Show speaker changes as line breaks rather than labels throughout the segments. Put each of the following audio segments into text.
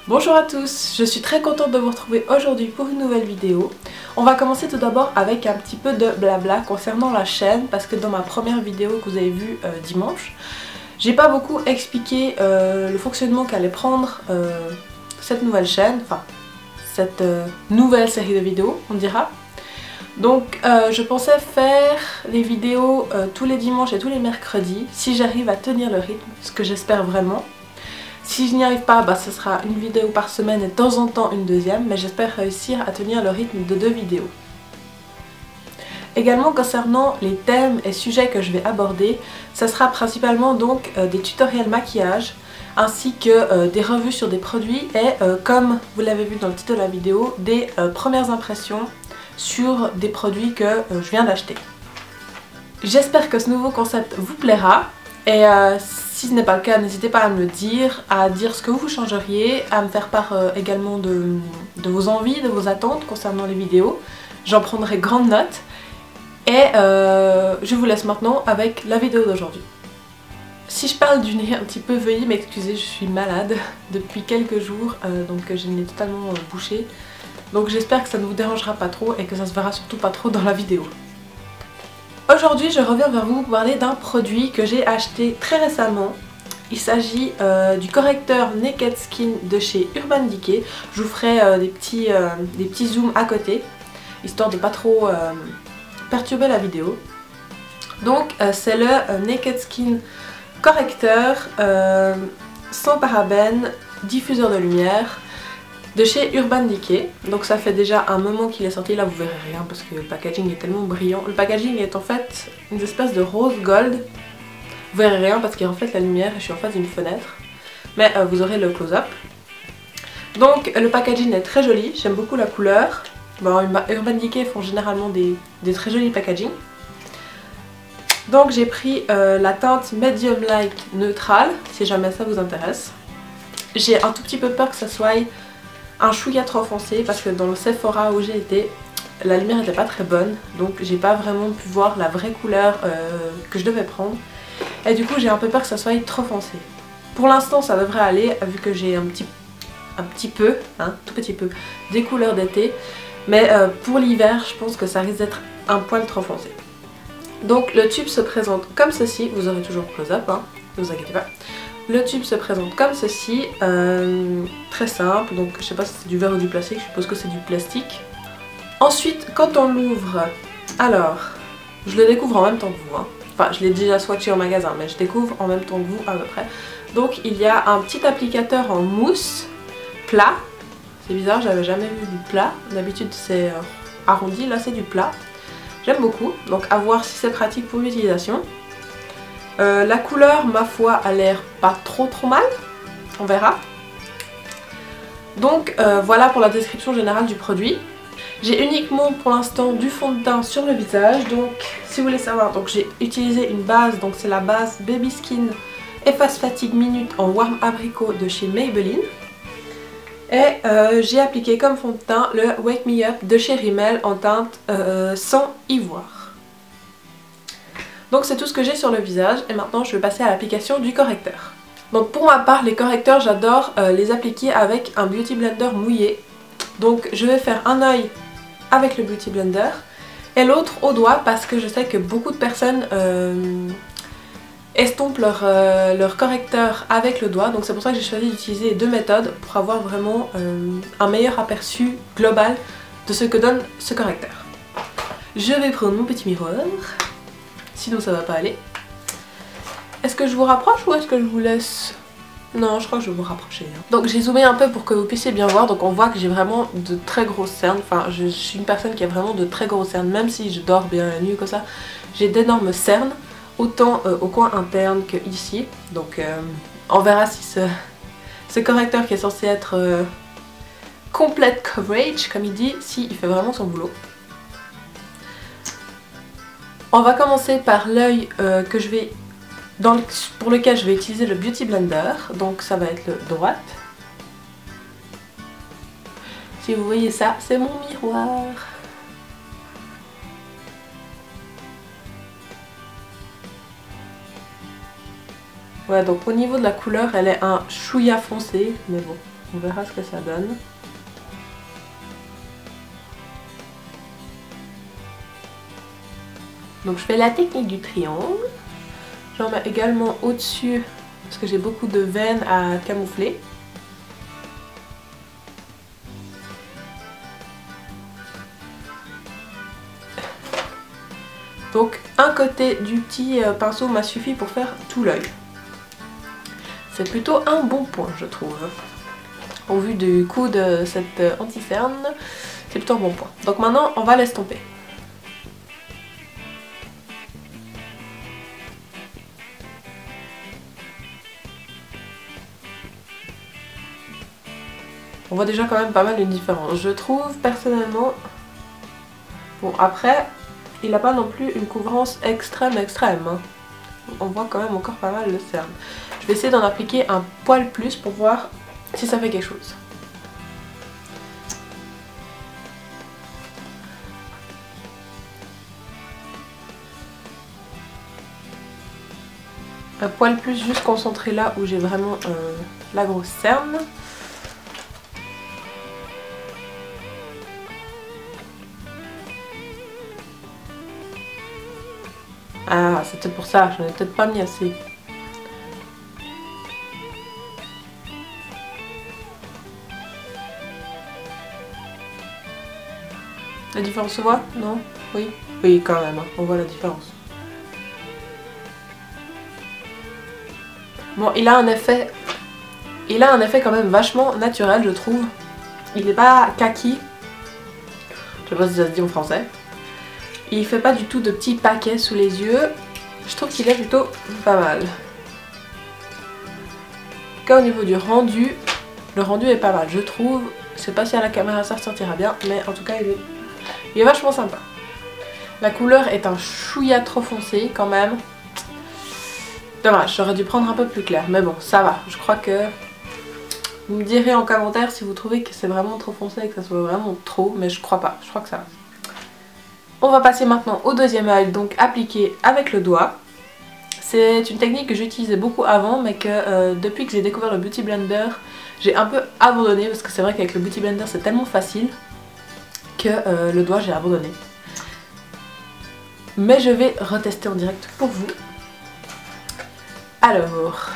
Bonjour à tous, je suis très contente de vous retrouver aujourd'hui pour une nouvelle vidéo. On va commencer tout d'abord avec un petit peu de blabla concernant la chaîne parce que dans ma première vidéo que vous avez vue dimanche, j'ai pas beaucoup expliqué le fonctionnement qu'allait prendre cette nouvelle chaîne, enfin cette nouvelle série de vidéos on dira. Donc je pensais faire les vidéos tous les dimanches et tous les mercredis si j'arrive à tenir le rythme, ce que j'espère vraiment. Si je n'y arrive pas, ce sera une vidéo par semaine et de temps en temps une deuxième, mais j'espère réussir à tenir le rythme de 2 vidéos. Également concernant les thèmes et sujets que je vais aborder, ça sera principalement donc des tutoriels maquillage ainsi que des revues sur des produits et comme vous l'avez vu dans le titre de la vidéo, des premières impressions sur des produits que je viens d'acheter. J'espère que ce nouveau concept vous plaira et si ce n'est pas le cas, n'hésitez pas à me le dire, à dire ce que vous changeriez, à me faire part également de vos envies, de vos attentes concernant les vidéos. J'en prendrai grande note et je vous laisse maintenant avec la vidéo d'aujourd'hui. Si je parle du nez un petit peu, veuillez m'excuser, je suis malade depuis quelques jours, donc j'ai le nez totalement bouché. Donc j'espère que ça ne vous dérangera pas trop et que ça se verra surtout pas trop dans la vidéo. Aujourd'hui je reviens vers vous pour parler d'un produit que j'ai acheté très récemment. Il s'agit du correcteur Naked Skin de chez Urban Decay. Je vous ferai des petits zooms à côté, histoire de pas trop perturber la vidéo. Donc c'est le Naked Skin correcteur sans parabènes, diffuseur de lumière de chez Urban Decay. Donc ça fait déjà un moment qu'il est sorti, là vous verrez rien parce que le packaging est tellement brillant. Le packaging est en fait une espèce de rose gold. Vous verrez rien parce qu'il reflète la lumière et je suis en face d'une fenêtre. Mais vous aurez le close-up. Donc le packaging est très joli, j'aime beaucoup la couleur. Bon, Urban Decay font généralement des très jolis packaging. Donc j'ai pris la teinte Medium Light Neutral, si jamais ça vous intéresse. J'ai un tout petit peu peur que ça soit un chouïa trop foncé parce que dans le Sephora où j'ai été, la lumière n'était pas très bonne, donc j'ai pas vraiment pu voir la vraie couleur que je devais prendre. Et du coup j'ai un peu peur que ça soit trop foncé. Pour l'instant ça devrait aller vu que j'ai un petit peu, tout petit peu, des couleurs d'été. Mais pour l'hiver je pense que ça risque d'être un poil trop foncé. Donc le tube se présente comme ceci, vous aurez toujours close-up, ne vous inquiétez pas. Le tube se présente comme ceci, très simple, donc je sais pas si c'est du verre ou du plastique, je suppose que c'est du plastique. Ensuite, quand on l'ouvre, alors, je le découvre en même temps que vous, Enfin, je l'ai déjà swatché au magasin, mais je découvre en même temps que vous à peu près. Donc il y a un petit applicateur en mousse plat. C'est bizarre, j'avais jamais vu du plat, d'habitude c'est arrondi, là c'est du plat. J'aime beaucoup, donc à voir si c'est pratique pour l'utilisation. La couleur, ma foi, a l'air pas trop mal, on verra. Donc voilà pour la description générale du produit. J'ai uniquement pour l'instant du fond de teint sur le visage, donc si vous voulez savoir, donc j'ai utilisé une base, donc c'est la base Baby Skin Efface Fatigue Minute en Warm Abricot de chez Maybelline. Et j'ai appliqué comme fond de teint le Wake Me Up de chez Rimmel en teinte sans ivoire. Donc c'est tout ce que j'ai sur le visage et maintenant je vais passer à l'application du correcteur. Donc pour ma part les correcteurs j'adore les appliquer avec un Beauty Blender mouillé. Donc je vais faire un œil avec le Beauty Blender et l'autre au doigt parce que je sais que beaucoup de personnes estompent leur correcteur avec le doigt. Donc c'est pour ça que j'ai choisi d'utiliser les deux méthodes pour avoir vraiment un meilleur aperçu global de ce que donne ce correcteur. Je vais prendre mon petit miroir. Sinon ça va pas aller. Est-ce que je vous rapproche ou est-ce que je vous laisse? Non, je crois que je vais vous rapprocher. Donc j'ai zoomé un peu pour que vous puissiez bien voir. Donc on voit que j'ai vraiment de très grosses cernes. Enfin je suis une personne qui a vraiment de très grosses cernes. Même si je dors bien la nuit comme ça, j'ai d'énormes cernes. Autant au coin interne que ici. Donc on verra si ce correcteur qui est censé être complete coverage comme il dit, s'il fait vraiment son boulot. On va commencer par l'œil pour lequel je vais utiliser le Beauty Blender, donc ça va être le droite. Si vous voyez ça, c'est mon miroir. Voilà, donc au niveau de la couleur, elle est un chouïa foncé, mais bon, On verra ce que ça donne. Donc je fais la technique du triangle. J'en mets également au-dessus parce que j'ai beaucoup de veines à camoufler. Donc un côté du petit pinceau m'a suffi pour faire tout l'œil. C'est plutôt un bon point, je trouve. Au vu du coup de cette anti-cerne, c'est plutôt un bon point. Donc maintenant on va l'estomper. On voit déjà quand même pas mal une différence. Je trouve personnellement... Bon après, il n'a pas non plus une couvrance extrême. Hein. On voit quand même encore pas mal le cerne. Je vais essayer d'en appliquer un poil plus pour voir si ça fait quelque chose. Un poil plus juste concentré là où j'ai vraiment la grosse cerne. Ah, c'était pour ça, j'en ai peut-être pas mis assez. La différence se voit? Non? Oui? Oui, quand même, hein. On voit la différence. Bon, il a un effet quand même vachement naturel, je trouve. Il n'est pas kaki. Je sais pas si ça se dit en français. Il fait pas du tout de petits paquets sous les yeux. Je trouve qu'il est plutôt pas mal. En tout cas, au niveau du rendu, le rendu est pas mal, je trouve. Je sais pas si à la caméra ça ressortira bien, mais en tout cas, il est vachement sympa. La couleur est un chouïa trop foncé quand même. Dommage, j'aurais dû prendre un peu plus clair, mais bon, ça va. Je crois que vous me direz en commentaire si vous trouvez que c'est vraiment trop foncé et que ça soit vraiment trop, mais je crois pas. Je crois que ça va. On va passer maintenant au deuxième œil, donc appliqué avec le doigt. C'est une technique que j'utilisais beaucoup avant, mais que depuis que j'ai découvert le Beauty Blender, j'ai un peu abandonné, parce que c'est vrai qu'avec le Beauty Blender c'est tellement facile que le doigt j'ai abandonné. Mais je vais retester en direct pour vous. Alors...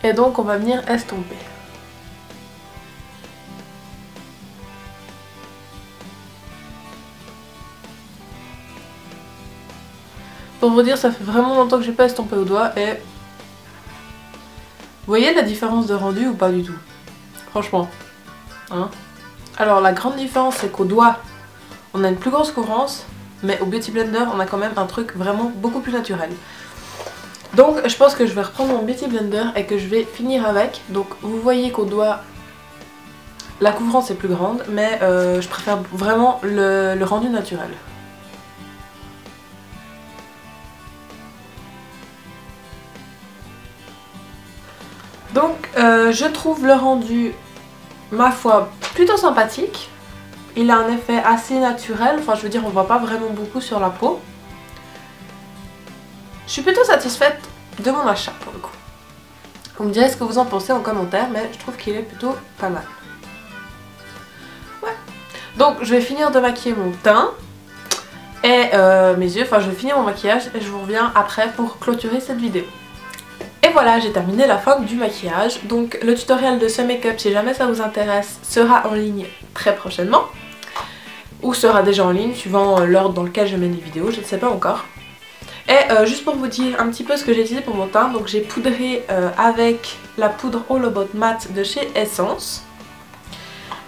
Et donc on va venir estomper. Pour vous dire, ça fait vraiment longtemps que j'ai pas estompé au doigt et... Vous voyez la différence de rendu ou pas du tout? Franchement. Hein? Alors la grande différence c'est qu'au doigt, on a une plus grosse couvrance, mais au Beauty Blender, on a quand même un truc vraiment beaucoup plus naturel. Donc je pense que je vais reprendre mon Beauty Blender et que je vais finir avec. Donc vous voyez qu'au doigt, la couvrance est plus grande, mais je préfère vraiment le rendu naturel. Donc je trouve le rendu, ma foi, plutôt sympathique. Il a un effet assez naturel, enfin je veux dire on voit pas vraiment beaucoup sur la peau. Je suis plutôt satisfaite de mon achat pour le coup. Vous me direz ce que vous en pensez en commentaire, mais je trouve qu'il est plutôt pas mal. Ouais. Donc je vais finir de maquiller mon teint et mes yeux, enfin je vais finir mon maquillage et je vous reviens après pour clôturer cette vidéo. Et voilà, j'ai terminé la fin du maquillage. Donc le tutoriel de ce make-up, si jamais ça vous intéresse, sera en ligne très prochainement. Ou sera déjà en ligne, suivant l'ordre dans lequel je mets les vidéos, je ne sais pas encore. Et juste pour vous dire un petit peu ce que j'ai utilisé pour mon teint, donc j'ai poudré avec la poudre All About Matte de chez Essence.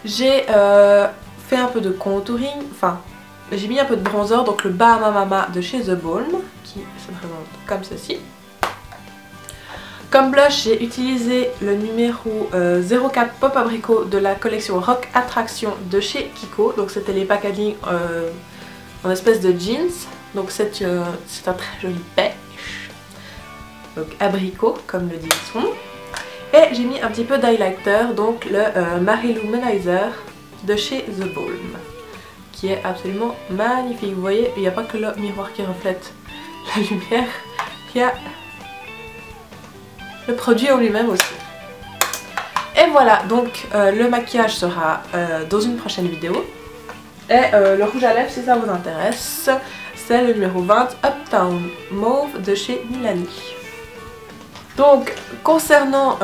J'ai fait un peu de contouring, enfin j'ai mis un peu de bronzer, donc le Bahama Mama de chez The Balm, qui se présente comme ceci. Comme blush, j'ai utilisé le numéro 04 Pop Abricot de la collection Rock Attraction de chez Kiko. Donc c'était les packaging en espèce de jeans. Donc c'est un très joli pêche. Donc abricot, comme le dit son. Et j'ai mis un petit peu d'highlighter, donc le Mary Lou Manizer de chez The Balm, qui est absolument magnifique. Vous voyez, il n'y a pas que le miroir qui reflète la lumière, il y a le produit en lui-même aussi. Et voilà, donc le maquillage sera dans une prochaine vidéo. Et le rouge à lèvres, si ça vous intéresse, c'est le numéro 20 Uptown Mauve de chez Milani. Donc concernant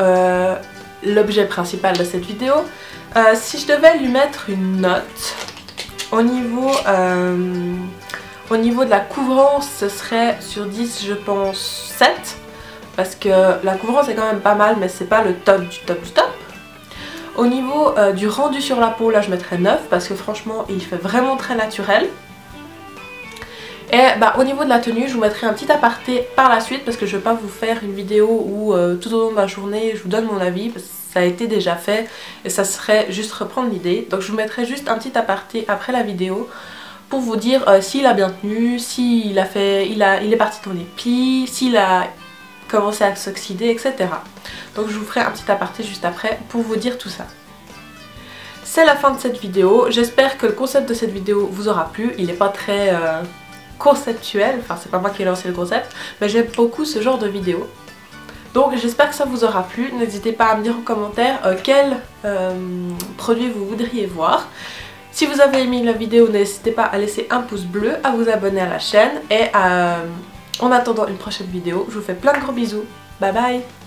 l'objet principal de cette vidéo, si je devais lui mettre une note au niveau de la couvrance, ce serait sur 10 je pense 7, parce que la couvrance est quand même pas mal, mais c'est pas le top du top du top. Au niveau du rendu sur la peau, là je mettrais 9 parce que franchement il fait vraiment très naturel. Et bah, au niveau de la tenue, je vous mettrai un petit aparté par la suite parce que je ne vais pas vous faire une vidéo où tout au long de la journée je vous donne mon avis parce que ça a été déjà fait et ça serait juste reprendre l'idée. Donc je vous mettrai juste un petit aparté après la vidéo pour vous dire s'il a bien tenu, s'il a fait, il est parti dans les plis, s'il a commencé à s'oxyder, etc. Donc je vous ferai un petit aparté juste après pour vous dire tout ça. C'est la fin de cette vidéo. J'espère que le concept de cette vidéo vous aura plu. Il n'est pas très conceptuel, enfin c'est pas moi qui ai lancé le concept, mais j'aime beaucoup ce genre de vidéo. Donc j'espère que ça vous aura plu. N'hésitez pas à me dire en commentaire quel produit vous voudriez voir. Si vous avez aimé la vidéo, n'hésitez pas à laisser un pouce bleu, à vous abonner à la chaîne et en attendant une prochaine vidéo, je vous fais plein de gros bisous. Bye bye!